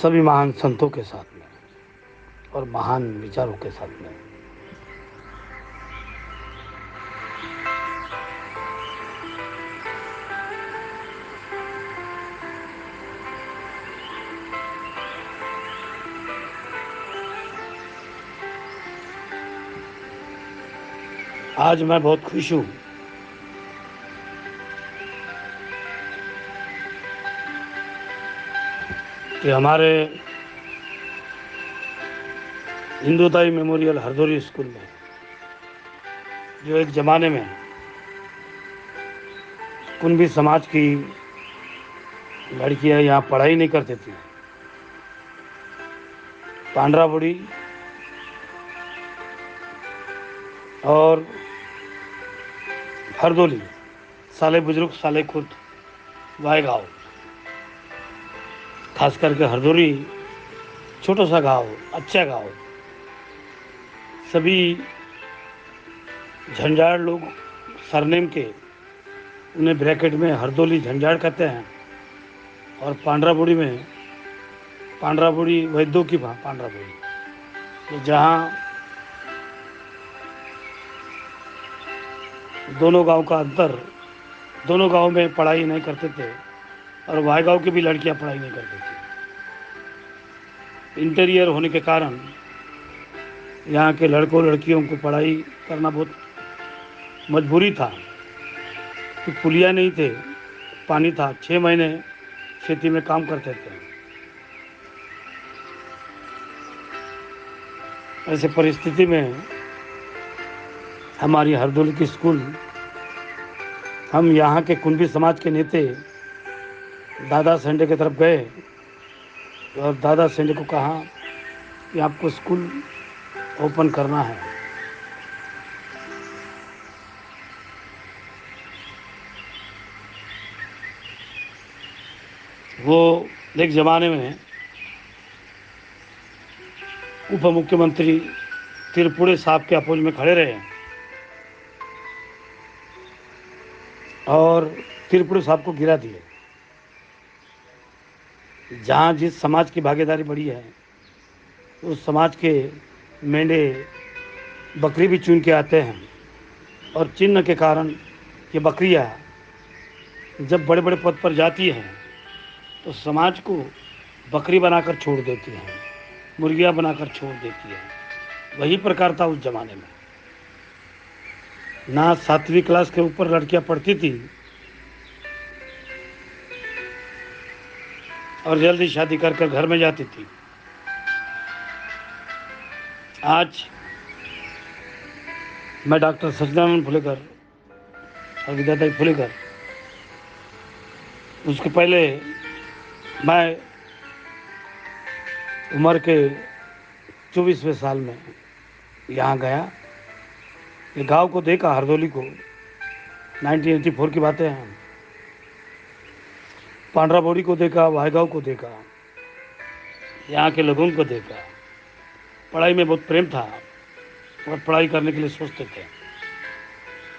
सभी महान संतों के साथ में और महान विचारों के साथ में। आज मैं बहुत खुश हूँ कि हमारे हिंदुताई मेमोरियल हरदोली स्कूल में, जो एक ज़माने में कुंभी समाज की लड़कियां यहाँ पढ़ाई नहीं करती थी, पांडराबुड़ी और हरदोली, साले बुजुर्ग, साले खुर्द, वाय गाँव, खास करके हरदोली छोटा सा गांव, अच्छा गांव, सभी झंझाड़ लोग सरनेम के उन्हें ब्रैकेट में हरदोली झंझाड़ कहते हैं, और पांडराबुड़ी में पांडराबुड़ी वैद्यों की पांडराबुड़ी, तो जहाँ दोनों गांव का अंतर, दोनों गांव में पढ़ाई नहीं करते थे और वाय गांव की भी लड़कियां पढ़ाई नहीं करती थी। इंटीरियर होने के कारण यहाँ के लड़कों लड़कियों को पढ़ाई करना बहुत मजबूरी था, कि पुलिया नहीं थे, पानी था, 6 महीने खेती में काम करते थे। ऐसे परिस्थिति में हमारी हरदोली की स्कूल, हम यहाँ के कुंभी समाज के नेता दादा सेंडे की तरफ गए और दादा सेंडे को कहा कि आपको स्कूल ओपन करना है। वो एक ज़माने में उप मुख्यमंत्री त्रिपुरे साहब के अपोज में खड़े रहे और त्रिपुरे साहब को गिरा दिए। जहाँ जिस समाज की भागीदारी बढ़ी है, उस समाज के मेंढे बकरी भी चुन के आते हैं, और चिन्ह के कारण ये बकरियाँ जब बड़े बड़े पद पर जाती हैं तो समाज को बकरी बनाकर छोड़ देती हैं, मुर्गियाँ बनाकर छोड़ देती हैं। वही प्रकार था उस ज़माने में। ना 7वीं क्लास के ऊपर लड़कियां पढ़ती थी और जल्दी शादी कर कर घर में जाती थी। आज मैं डॉक्टर सच्चिदानंद फुलेकर और विद्याताई फुलेकर, उसके पहले मैं उम्र के 24वें साल में यहाँ गया, ये गांव को देखा, हरदोली को। 1984 की बातें हैं। पांडराबोड़ी को देखा, वायगांव को देखा, यहाँ के लोगों को देखा। पढ़ाई में बहुत प्रेम था और पढ़ाई करने के लिए सोचते थे।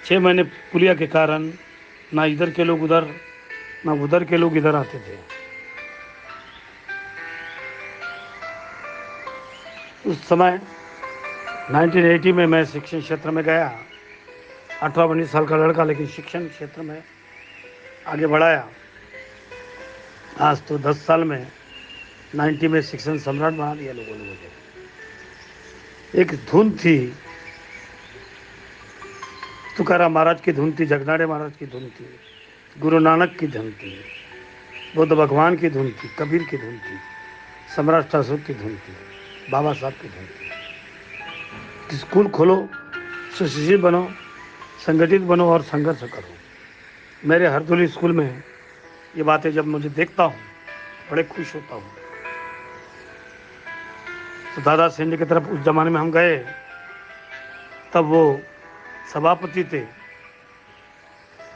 6 महीने पुलिया के कारण ना इधर के लोग उधर, ना उधर के लोग इधर आते थे। उस समय 1980 में मैं शिक्षण क्षेत्र में गया, 18-19 साल का लड़का, लेकिन शिक्षण क्षेत्र में आगे बढ़ाया। आज तो 10 साल में 90 में शिक्षण सम्राट बना दिया लोगों ने मुझे। एक धुन थी, तुकाराम महाराज की धुन थी, जगनाड़े महाराज की धुन थी, गुरु नानक की धुन थी, बुद्ध भगवान की धुन थी, कबीर की धुन थी, सम्राट अशोक की धुन थी, बाबा साहब की धुन थी। स्कूल खोलो, सुशिक्षित बनो, संगठित बनो और संघर्ष करो। मेरे हरदोली स्कूल में ये बातें जब मुझे देखता हूँ, बड़े खुश होता हूँ। तो दादा सेंडे की तरफ उस जमाने में हम गए, तब वो सभापति थे,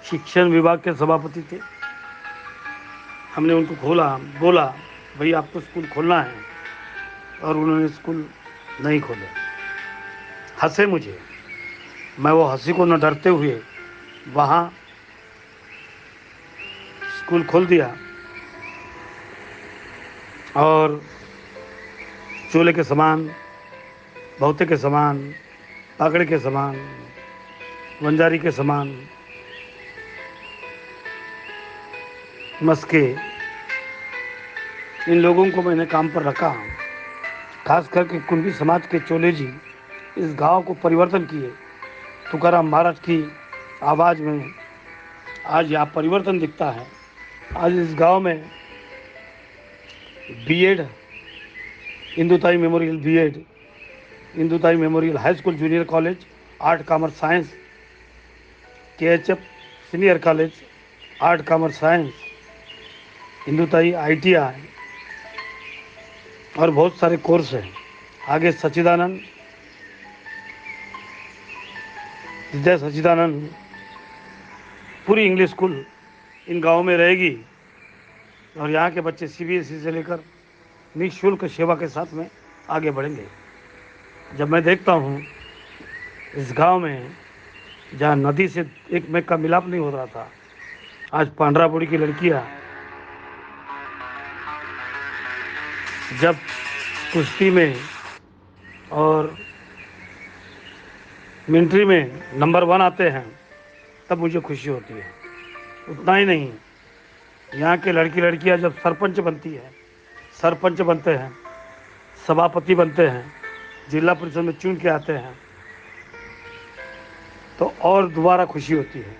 शिक्षण विभाग के सभापति थे। हमने उनको बोला भाई आपको स्कूल खोलना है, और उन्होंने स्कूल नहीं खोले। हंसे मुझे, मैं वो हंसी को न डरते हुए वहाँ स्कूल खोल दिया और चोले के समान, बहुते के समान, पागड़े के समान, वंजारी के समान, मस्के, इन लोगों को मैंने काम पर रखा। खास करके कुंभी समाज के चोले जी इस गांव को परिवर्तन किए। तुकाराम महाराज की आवाज़ में आज यहाँ परिवर्तन दिखता है। आज इस गांव में BEd, Indutai memorial BEd, Indutai memorial high school junior college, art commerce science, KHF senior college, art commerce science, Indutai ITI और बहुत सारे कोर्स हैं। आगे सच्चिदानंद, विद्या सच्चिदानंद पूरी इंग्लिश स्कूल इन गाँव में रहेगी और यहाँ के बच्चे सीबीएसई से लेकर निःशुल्क सेवा के साथ में आगे बढ़ेंगे। जब मैं देखता हूँ इस गांव में जहाँ नदी से एक मेघ का मिलाप नहीं हो रहा था, आज पांडरा बुड़ी की लड़कियाँ जब कुश्ती में और मिलिट्री में नंबर 1 आते हैं तब मुझे खुशी होती है। उतना ही नहीं, यहाँ के लड़कियाँ जब सरपंच बनते हैं, सभापति बनते हैं, जिला परिषद में चुन के आते हैं तो और दोबारा खुशी होती है।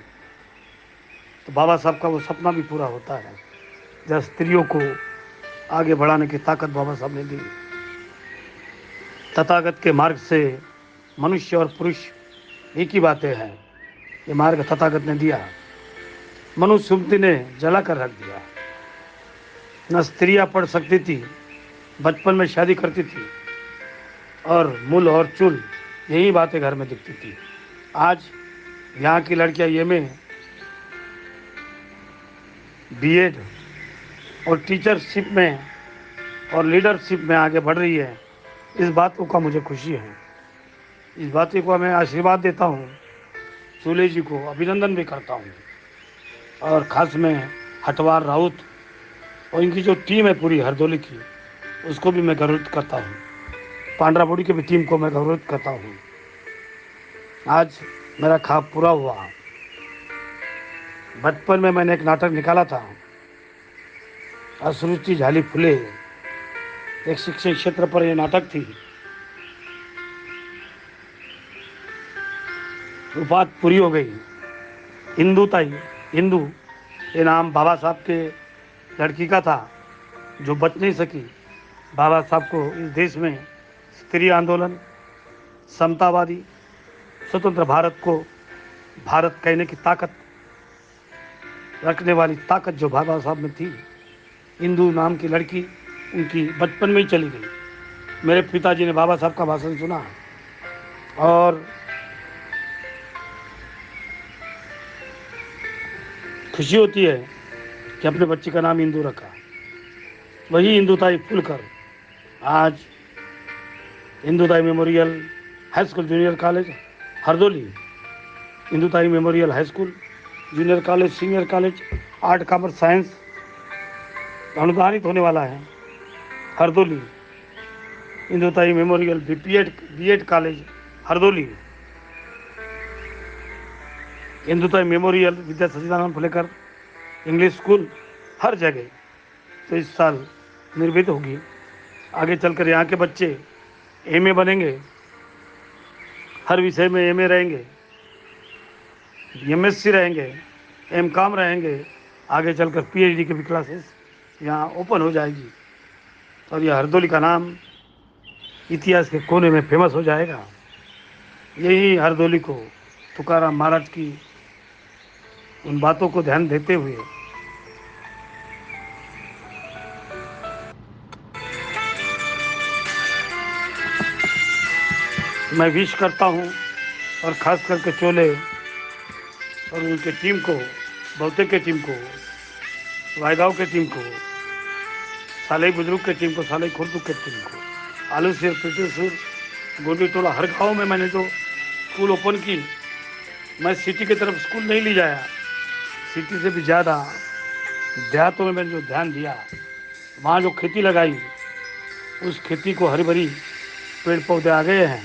तो बाबा साहब का वो सपना भी पूरा होता है जहाँ स्त्रियों को आगे बढ़ाने की ताकत बाबा साहब ने दी। तथागत के मार्ग से मनुष्य और पुरुष एक ही बातें हैं। ये मार्ग तथागत ने दिया, मनुस्मृति ने जला कर रख दिया। न स्त्रियां पढ़ सकती थी, बचपन में शादी करती थी और मूल और चूल यही बातें घर में दिखती थी। आज यहाँ की लड़कियाँ एमए, बीएड और टीचरशिप में और लीडरशिप में आगे बढ़ रही है। इस बातों का मुझे खुशी है। इस बातों को मैं आशीर्वाद देता हूँ। चूले जी को अभिनंदन भी करता हूँ और ख़ास में हटवार राउत और इनकी जो टीम है पूरी हरदोली की, उसको भी मैं गौरवित करता हूँ। पांडरा बुड़ी की भी टीम को मैं गौरवित करता हूँ। आज मेरा ख्वाब पूरा हुआ। बचपन में मैंने एक नाटक निकाला था, अश्रुचि झाली फुले, एक शिक्षण क्षेत्र पर यह नाटक थी। बात पूरी हो गई। इंदुताई, इंदु ये नाम बाबा साहब के लड़की का था जो बच नहीं सकी। बाबा साहब को इस देश में स्त्री आंदोलन, समतावादी, स्वतंत्र भारत को भारत कहने की ताकत रखने वाली ताकत जो बाबा साहब में थी, इंदु नाम की लड़की उनकी बचपन में ही चली गई। मेरे पिताजी ने बाबा साहब का भाषण सुना और खुशी होती है कि अपने बच्चे का नाम इंदु रखा। वही इंदुताई फुलकर आज Indutai memorial high school junior college Hardoli, Indutai memorial high school junior college senior college art commerce science अनुदानित होने वाला है Hardoli. Indutai memorial BEd college Hardoli, Indutai memorial Vidya Sachchidanand Phulekar English school, हर जगह तो इस साल निर्मित होगी। आगे चलकर यहाँ के बच्चे एमए बनेंगे, हर विषय में एमए रहेंगे, एमएससी रहेंगे, एमकॉम रहेंगे। आगे चलकर पीएचडी की भी क्लासेस यहाँ ओपन हो जाएगी और यह हरदोली का नाम इतिहास के कोने में फेमस हो जाएगा। यही हरदोली को तुकाराम महाराज की उन बातों को ध्यान देते हुए मैं विश करता हूँ और ख़ास करके चोले और उनके टीम को, बहुते के टीम को, वायगांव के टीम को, साले बुजुर्ग के टीम को, साले खुर्द के टीम को, आलू सिर पिटेसुर गोंडी टोला, हर गाँव में मैंने जो स्कूल ओपन की, मैं सिटी की तरफ स्कूल नहीं ले जाया। सिटी से भी ज़्यादा देहातों में मैंने जो ध्यान दिया वहाँ जो खेती लगाई उस खेती को हरी भरी पेड़ पौधे आ गए हैं,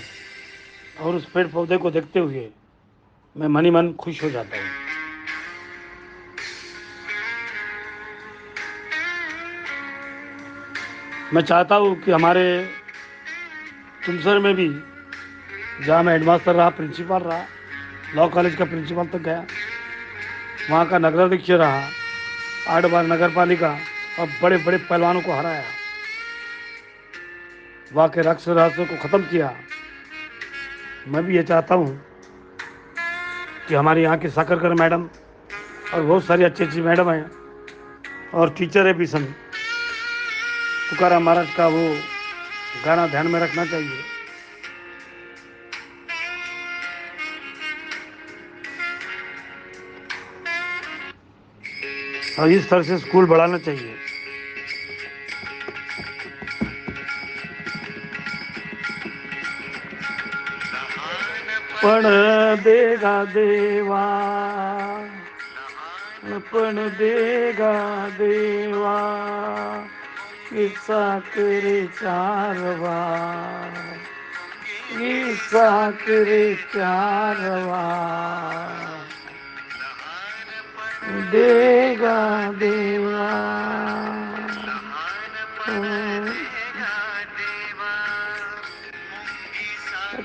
और उस पेड़ पौधे को देखते हुए मैं मन ही मन खुश हो जाता हूँ। मैं चाहता हूँ कि हमारे तुमसर में भी, जहाँ मैं हेडमास्टर रहा, प्रिंसिपल रहा, लॉ कॉलेज का प्रिंसिपल तक गया, वहाँ का नगराध्यक्ष रहा, 8 बार नगर पालिका, और बड़े बड़े पहलवानों को हराया, वहाँ के राक्षसों को ख़त्म किया। मैं भी ये चाहता हूँ कि हमारे यहाँ की साकरकर मैडम और बहुत सारी अच्छी अच्छी मैडम हैं और टीचर है भी सन, तुकाराम महाराज का वो गाना ध्यान में रखना चाहिए। और इस तरह से स्कूल बढ़ाना चाहिए। पण देगा देवा, पण देगा देवा, किस्सा करे 4 बार, किस्सा करे 4 बार, देगा देवा,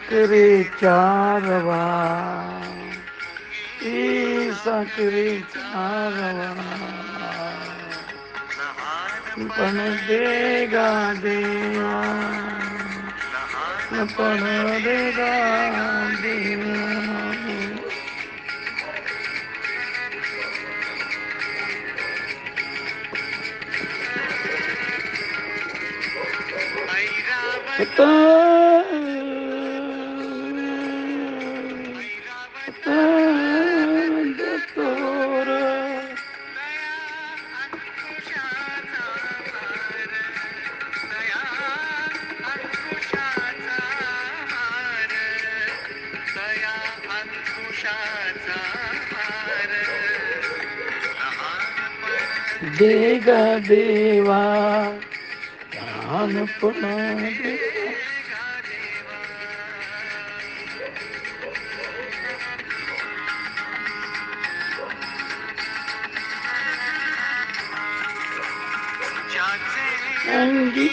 करे 4 बार, किस्सा करे 4 बार, पण देगा देवा, पण देगा देवा। देगा देवा, लहानपण देगा देवा। अंगी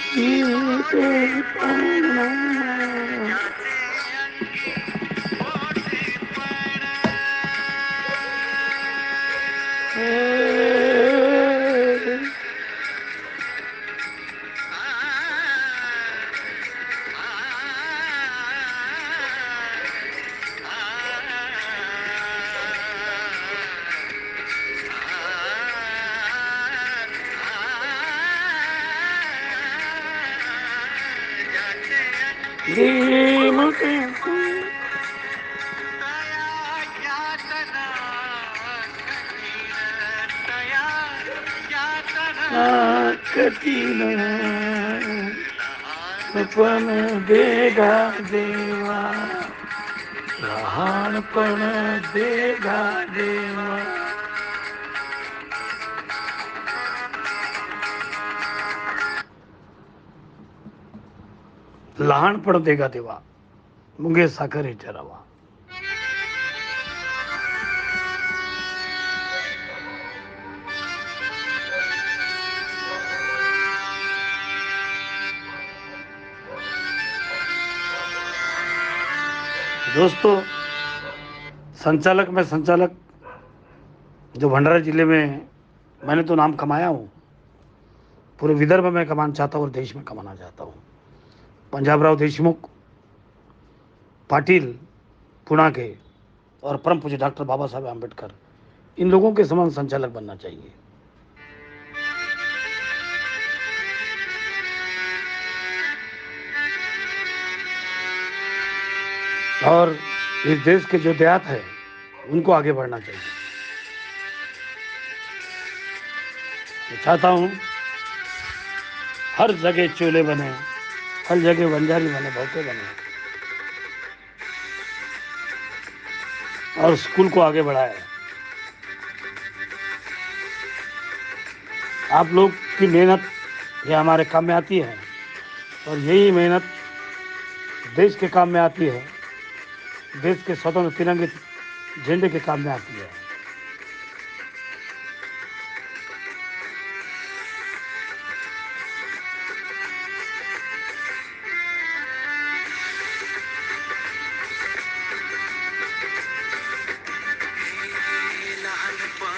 कठीण पण देगा देवा, लहानपण देगा देवा। लहानपण देगा देवा, मुंगे साखर रवा। दोस्तों, संचालक में संचालक जो भंडारा जिले में मैंने तो नाम कमाया हूँ, पूरे विदर्भ में कमाना चाहता हूँ और देश में कमाना चाहता हूँ। पंजाबराव देशमुख पाटिल पुणे के और परम पूज्य डॉक्टर बाबा साहब आम्बेडकर, इन लोगों के समान संचालक बनना चाहिए। और इस देश के जो देहात है उनको आगे बढ़ना चाहिए। मैं चाहता हूँ हर जगह चूल्हे बने, हर जगह बंजारी बने, भौके बने, और स्कूल को आगे बढ़ाए। आप लोग की मेहनत ये हमारे काम में आती है और यही मेहनत देश के काम में आती है, देश के स्वतंत्र तिरंगे झंडे के काम में आती है।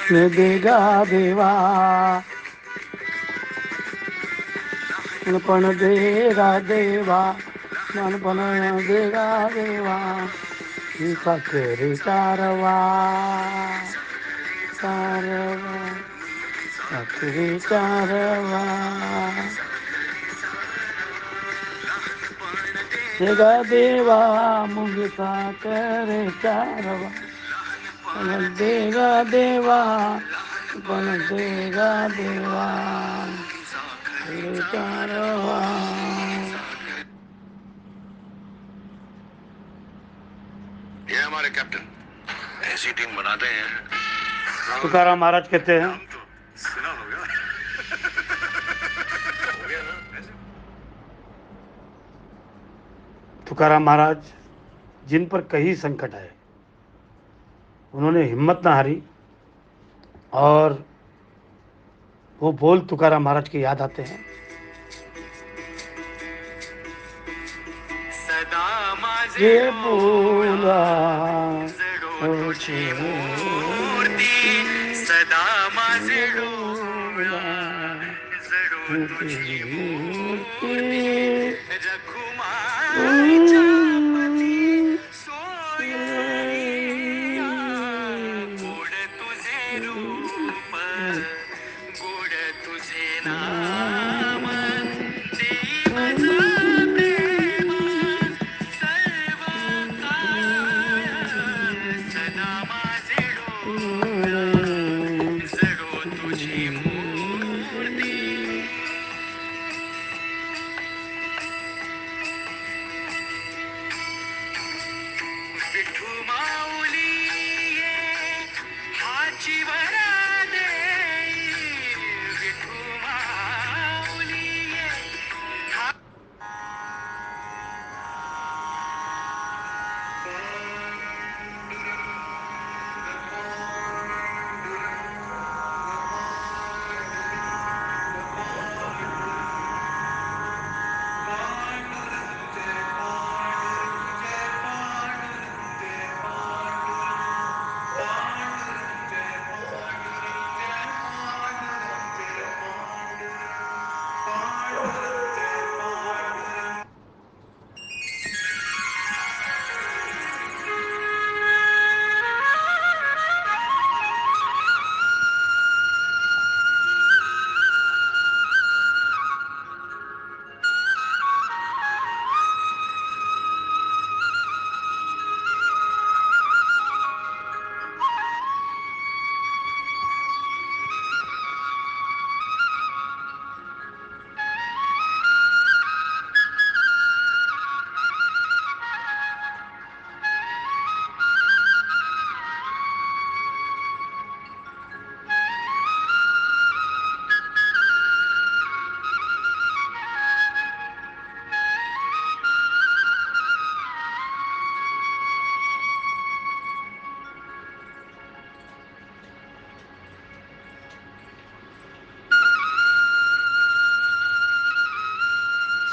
देगा देवा पण देगा देवा पण देगा देवा साखरे चारवा चारवा साखरे चारवा देगा देवा मुंग साखरे चारवा पण देगा देवा पण देगा देवा चारवा। ये हमारे कैप्टन ऐसी टीम बनाते हैं। तुकाराम महाराज कहते हैं, तो सुना होगा। हो गया ना? तुकाराम महाराज जिन पर कई संकट आए उन्होंने हिम्मत ना हारी और वो बोल तुकाराम महाराज के याद आते हैं। सदा माझे ये बोला तुझी मूर्ती, सदा माझे डोळा जडो तुझी मूर्ती, रखुमाईच्या पती सोयरिया, गोड तुझे रूप गोड तुझे नाम, देई माझा प्रेम सर्व काळ, सदा माझे डोळा जडो तुझी मूर्ती। विठू माऊली ये हाची वरा देई, विठू माऊली ये हा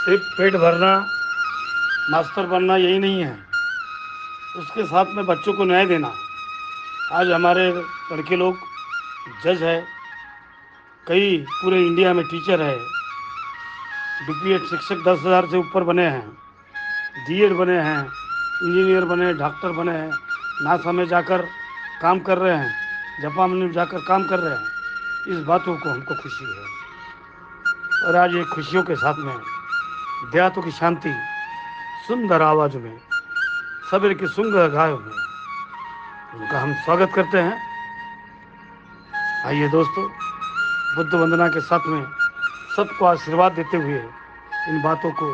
सिर्फ पेट भरना, मास्टर बनना यही नहीं है, उसके साथ में बच्चों को न्याय देना। आज हमारे लड़के लोग जज है, कई पूरे इंडिया में टीचर है, डीपीएड शिक्षक 10,000 से ऊपर बने हैं, डीएड बने हैं, इंजीनियर बने, डॉक्टर बने हैं, नासा में जाकर काम कर रहे हैं, जापान में जाकर काम कर रहे हैं। इस बातों को हमको खुशी है और आज ये खुशियों के साथ में देहातों की शांति सुंदर आवाज़ में सवेर की सुंदर गायों में उनका हम स्वागत करते हैं। आइए दोस्तों, बुद्ध वंदना के साथ में सबको आशीर्वाद देते हुए इन बातों को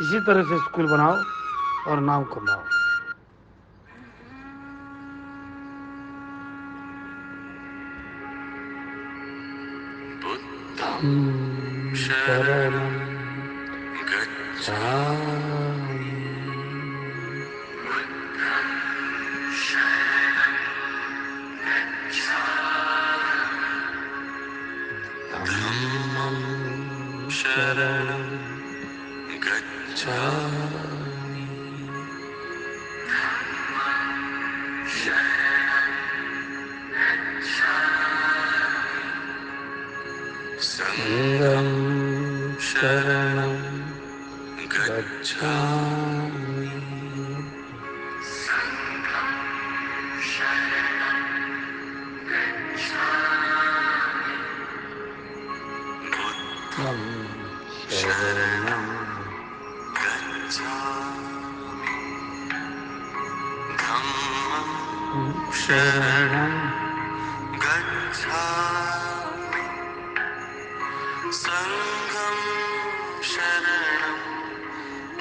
इसी तरह से स्कूल बनाओ और नाम कमाओ। बुद्धं शरणं गच्छामि। धम्मं शरणं गच्छामि। संघं शरणं गच्छामि। बुद्धं शरणं गच्छामि। धम्मं शरणं गच्छामि। संघं शरणं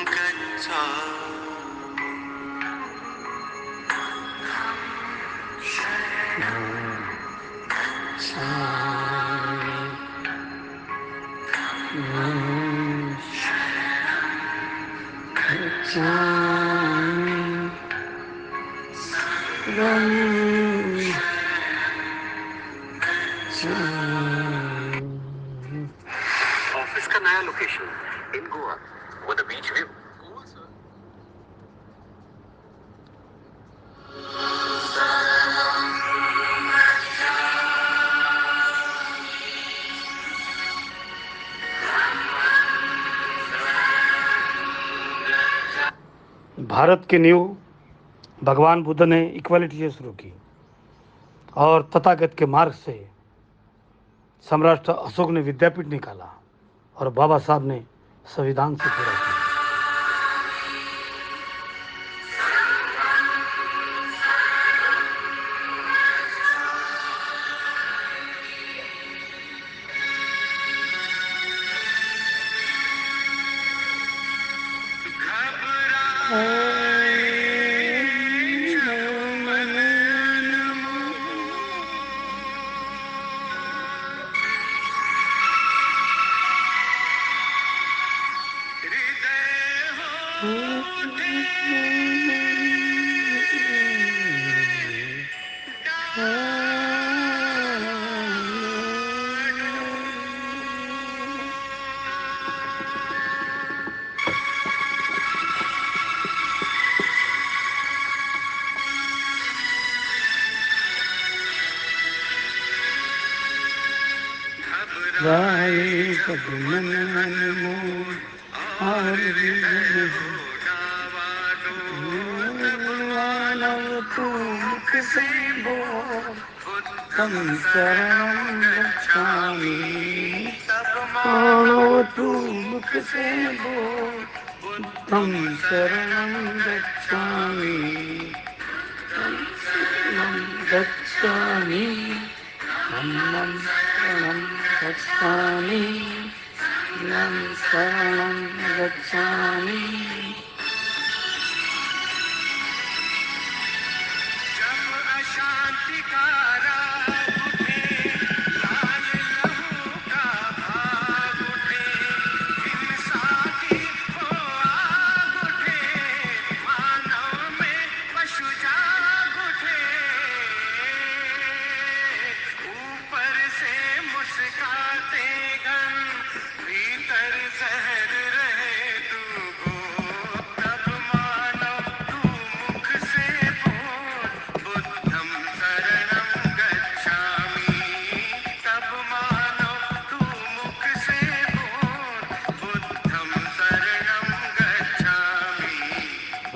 गच्छामि। ऑफिस का नया location in Goa with the beach view. Bharat की नींव भगवान बुद्ध ने इक्वालिटी से शुरू की और तथागत के मार्ग से सम्राट अशोक ने विद्यापीठ निकाला और बाबा साहब ने संविधान से पूरा किया।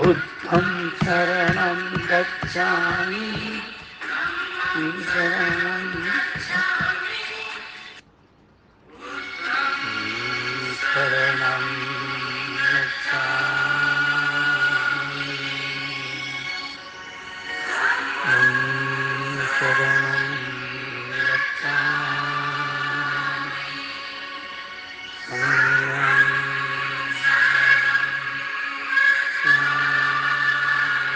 बुद्धं शरणं गच्छामि। शरणं शरणं गच्छामि। शरणं